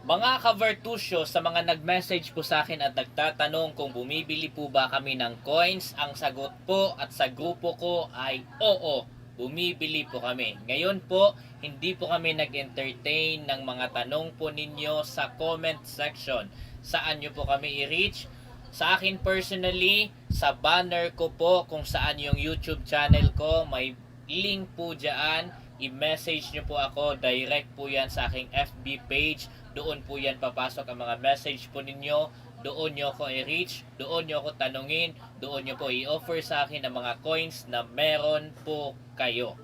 Mga ka-Vertusio, sa mga nag-message po sa akin at nagtatanong kung bumibili po ba kami ng coins, ang sagot po at sa grupo ko ay oo, bumibili po kami. Ngayon po, hindi po kami nag-entertain ng mga tanong po ninyo sa comment section. Saan nyo po kami i-reach? Sa akin personally, sa banner ko po kung saan yung YouTube channel ko, may link po dyan. I-message nyo po ako, direct po yan sa aking FB page. Doon po yan papasok ang mga message po ninyo. Doon nyo ako i-reach, doon nyo ako tanungin, doon nyo po i-offer sa akin ang mga coins na meron po kayo.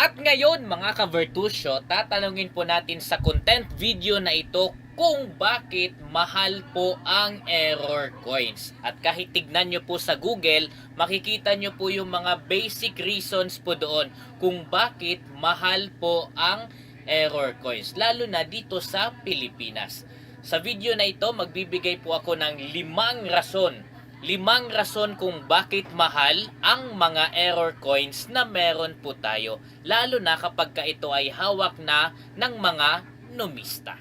At ngayon mga ka-Vertusio, tatanungin po natin sa content video na ito kung bakit mahal po ang error coins. At kahit tignan nyo po sa Google, makikita nyo po yung mga basic reasons po doon kung bakit mahal po ang error coins. Lalo na dito sa Pilipinas. Sa video na ito, magbibigay po ako ng 5 rason kung bakit mahal ang mga error coins na meron po tayo. Lalo na kapag ito ay hawak na ng mga numista.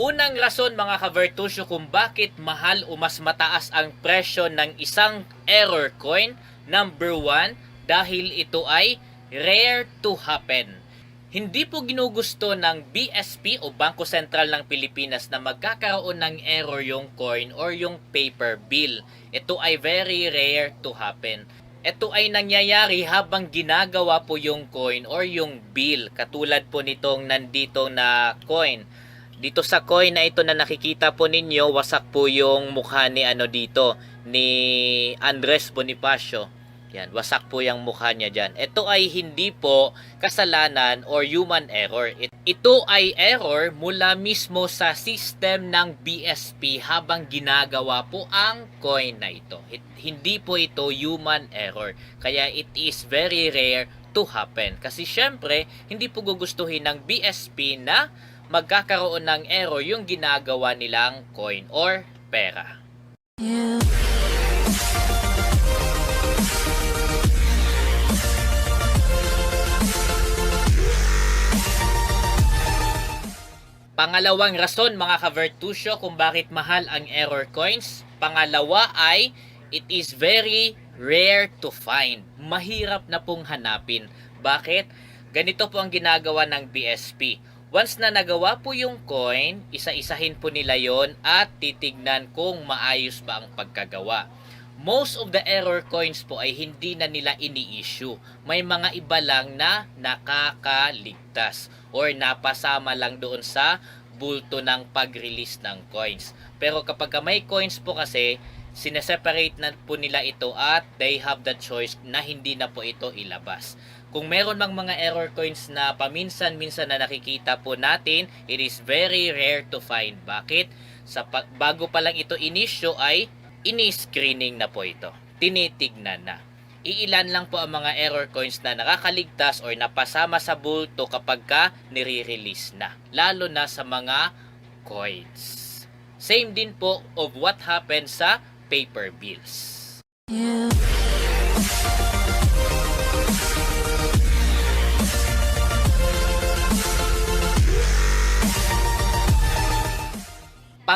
Unang rason mga ka-Vertusio kung bakit mahal o mas mataas ang presyo ng isang error coin. Number 1, dahil ito ay rare to happen. Hindi po ginugusto ng BSP o Bangko Sentral ng Pilipinas na magkakaroon ng error yung coin or yung paper bill. Ito ay very rare to happen. Ito ay nangyayari habang ginagawa po yung coin or yung bill. Katulad po nitong nandito na coin. Dito sa coin na ito na nakikita po ninyo, wasak po yung mukha ni dito, ni Andres Bonifacio. Yan, wasak po yung mukha niya dyan. Ito ay hindi po kasalanan or human error. Ito ay error mula mismo sa system ng BSP habang ginagawa po ang coin na ito. Hindi po ito human error. Kaya it is very rare to happen. Kasi syempre, hindi po gugustuhin ng BSP na magkakaroon ng error yung ginagawa nilang coin or pera. Pangalawang rason mga ka-Vertusio kung bakit mahal ang error coins. Pangalawa ay it is very rare to find. Mahirap na pong hanapin. Bakit? Ganito po ang ginagawa ng BSP. Once na nagawa po yung coin, isa-isahin po nila yon at titignan kung maayos ba ang pagkagawa. Most of the error coins po ay hindi na nila ini-issue. May mga iba lang na nakakaligtas or napasama lang doon sa bulto ng pag-release ng coins. Pero kapag may coins po kasi, sineseparate na po nila ito at they have the choice na hindi na po ito ilabas. Kung meron mang mga error coins na paminsan-minsan na nakikita po natin, it is very rare to find. Bakit? Bago pa lang ito inisyo ay ini-screening na po ito. Tinitignan na. Iilan lang po ang mga error coins na nakakaligtas or napasama sa bulto kapag nire-release na. Lalo na sa mga coins. Same din po of what happens sa paper bills.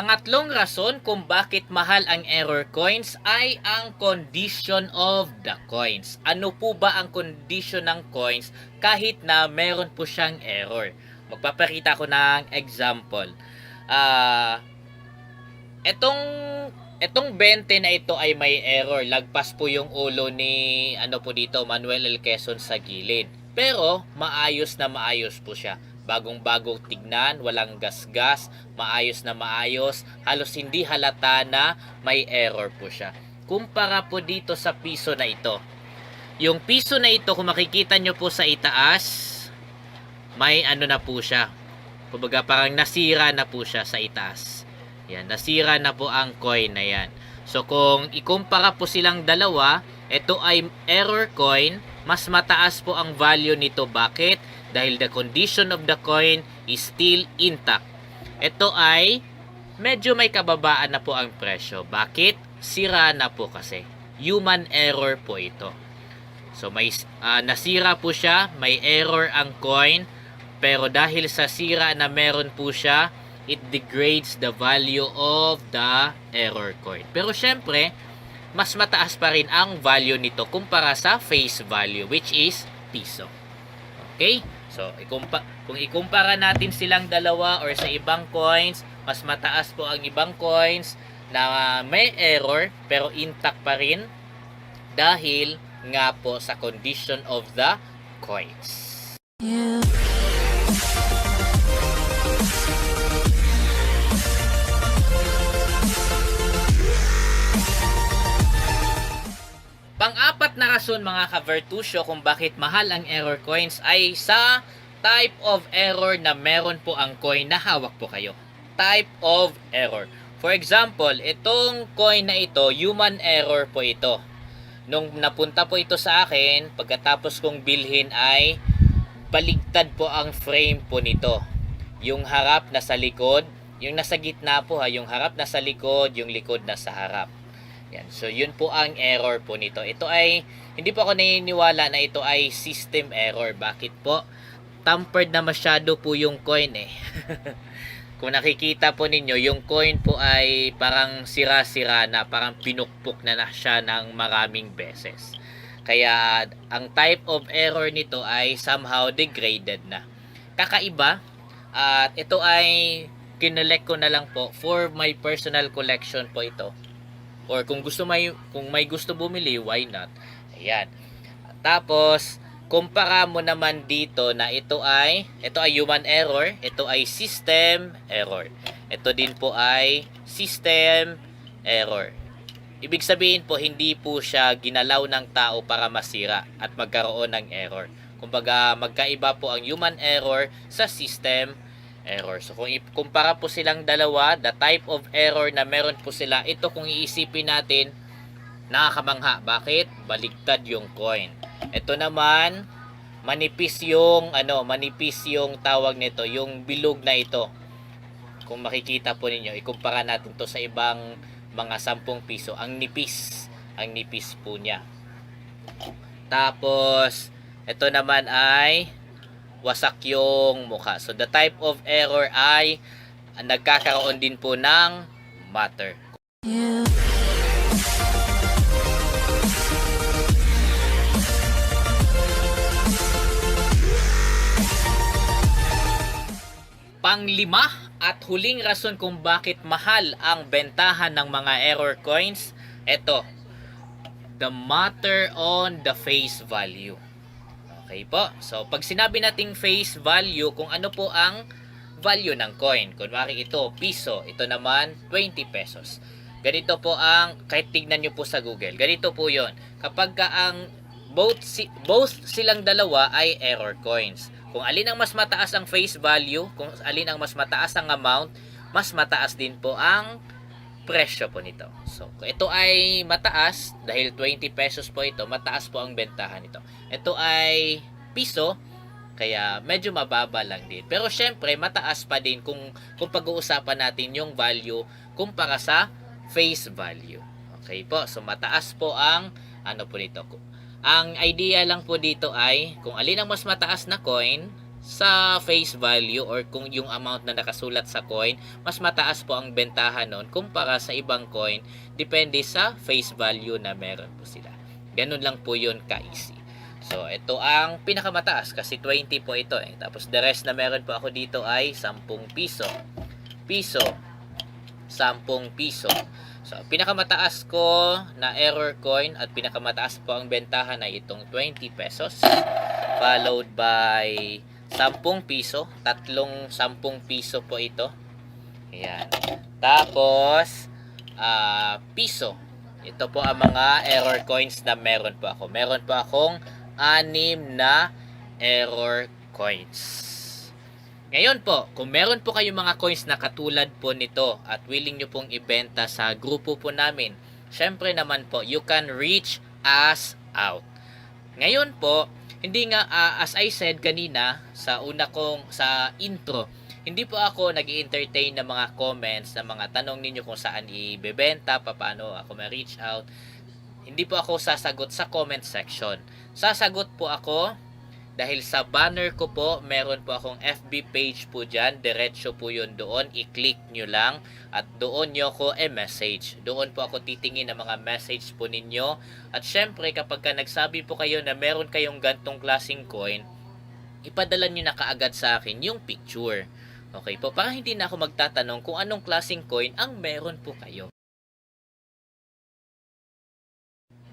Pangatlong rason kung bakit mahal ang error coins ay ang condition of the coins. Ano po ba ang condition ng coins kahit na meron po siyang error? Magpapakita ko ng example. Etong 20 na ito ay may error. Lagpas po yung ulo ni Manuel L. Quezon sa gilid. Pero maayos na maayos po siya. Bagong-bago tignan, walang gasgas, maayos na maayos, halos hindi halata na may error po siya. Kumpara po dito sa piso na ito. Yung piso na ito, kung makikita nyo po sa itaas, may na po siya. Kumbaga parang nasira na po siya sa itaas. Yan, nasira na po ang coin na yan. So kung ikumpara po silang dalawa, ito ay error coin, mas mataas po ang value nito. Bakit? Dahil the condition of the coin is still intact. Ito ay medyo may kababaan na po ang presyo. Bakit? Sira na po kasi. Human error po ito. So may nasira po siya, may error ang coin, pero dahil sa sira na meron po siya, it degrades the value of the error coin. Pero syempre, mas mataas pa rin ang value nito kumpara sa face value, which is piso. Okay? So, kung ikumpara natin silang dalawa or sa ibang coins, mas mataas po ang ibang coins na may error pero intact pa rin dahil nga po sa condition of the coins. Pang-apat na rason mga ka-Vertusio kung bakit mahal ang error coins ay sa type of error na meron po ang coin na hawak po kayo. Type of error. For example, itong coin na ito, human error po ito. Nung napunta po ito sa akin, pagkatapos kong bilhin ay baligtad po ang frame po nito. Yung harap na sa likod, yung nasa gitna po yung harap na sa likod, yung likod na sa harap. Yan. So, yun po ang error po nito. Ito ay, hindi po ako naniniwala na ito ay system error. Bakit po? Tampered na masyado po yung coin eh. Kung nakikita po ninyo, yung coin po ay parang sira-sira na, parang pinukpok na siya ng maraming beses. Kaya, ang type of error nito ay somehow degraded na. Kakaiba, at ito ay kinolect ko na lang po for my personal collection po ito. Or kung may gusto bumili, why not? Ayan. Tapos, kumpara mo naman dito na ito ay human error, ito ay system error. Ito din po ay system error. Ibig sabihin po, hindi po siya ginalaw ng tao para masira at magkaroon ng error. Kumbaga, magkaiba po ang human error sa system error. So kung ikumpara po silang dalawa, the type of error na meron po sila, ito kung iisipin natin, nakakamangha. Bakit? Baligtad yung coin. Ito naman, manipis yung tawag nito, yung bilog na ito. Kung makikita po ninyo, ikumpara natin to sa ibang mga 10 piso. Ang nipis po niya. Tapos, ito naman ay wasak yung mukha. So, the type of error ay nagkakaroon din po ng matter. Panglima at huling rason kung bakit mahal ang bentahan ng mga error coins, ito, the matter on the face value. Okay po. So, pag sinabi nating face value, kung ano po ang value ng coin. Kunwari ito, piso. Ito naman, 20 pesos. Ganito po ang, kahit tignan nyo po sa Google, ganito po yon. Kapag ang both silang dalawa ay error coins. Kung alin ang mas mataas ang face value, kung alin ang mas mataas ang amount, mas mataas din po ang presyo po nito. So, kung ito ay mataas, dahil 20 pesos po ito, mataas po ang bentahan nito. Ito ay piso, kaya medyo mababa lang din. Pero syempre, mataas pa din kung pag-uusapan natin yung value kumpara sa face value. Okay po, so mataas po ang po nito. Ang idea lang po dito ay, kung alin ang mas mataas na coin, sa face value or kung yung amount na nakasulat sa coin, mas mataas po ang bentahan nun kumpara sa ibang coin, depende sa face value na meron po sila. Ganun lang po yun ka-easy. So, ito ang pinakamataas kasi 20 po ito eh. Tapos the rest na meron po ako dito ay 10 piso. 10 piso. So, pinakamataas ko na error coin at pinakamataas po ang bentahan ay itong 20 pesos. Followed by 10 piso. Tatlong 10 piso po ito. Ayan. Tapos, piso. Ito po ang mga error coins na meron po ako. Meron po akong 6 na error coins. Ngayon po, kung meron po kayong mga coins na katulad po nito at willing nyo pong ibenta sa grupo po namin, syempre naman po, you can reach us out. Ngayon po, hindi nga, as I said kanina, sa sa intro, hindi po ako nag-entertain ng mga comments, ng mga tanong ninyo kung saan ibebenta, paano ako ma-reach out. Hindi po ako sasagot sa comment section. Sasagot po ako dahil sa banner ko po, meron po akong FB page po dyan. Diretso po yun doon. I-click nyo lang at doon nyo ko message. Doon po ako titingin ng mga message po ninyo. At syempre, kapag ka nagsabi po kayo na meron kayong gantong klaseng coin, ipadala nyo na kaagad sa akin yung picture. Okay po, para hindi na ako magtatanong kung anong klaseng coin ang meron po kayo.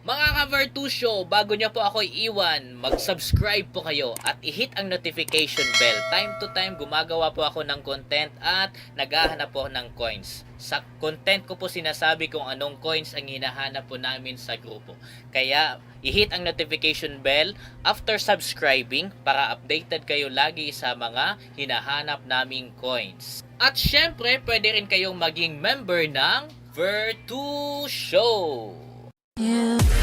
Mga ka-Vertusio, bago nyo po ako iiwan, mag-subscribe po kayo at i-hit ang notification bell. Time to time, gumagawa po ako ng content at naghahanap po ng coins. Sa content ko po sinasabi kung anong coins ang hinahanap po namin sa grupo. Kaya, i-hit ang notification bell after subscribing para updated kayo lagi sa mga hinahanap naming coins. At syempre, pwede rin kayong maging member ng Vertusio. Yeah.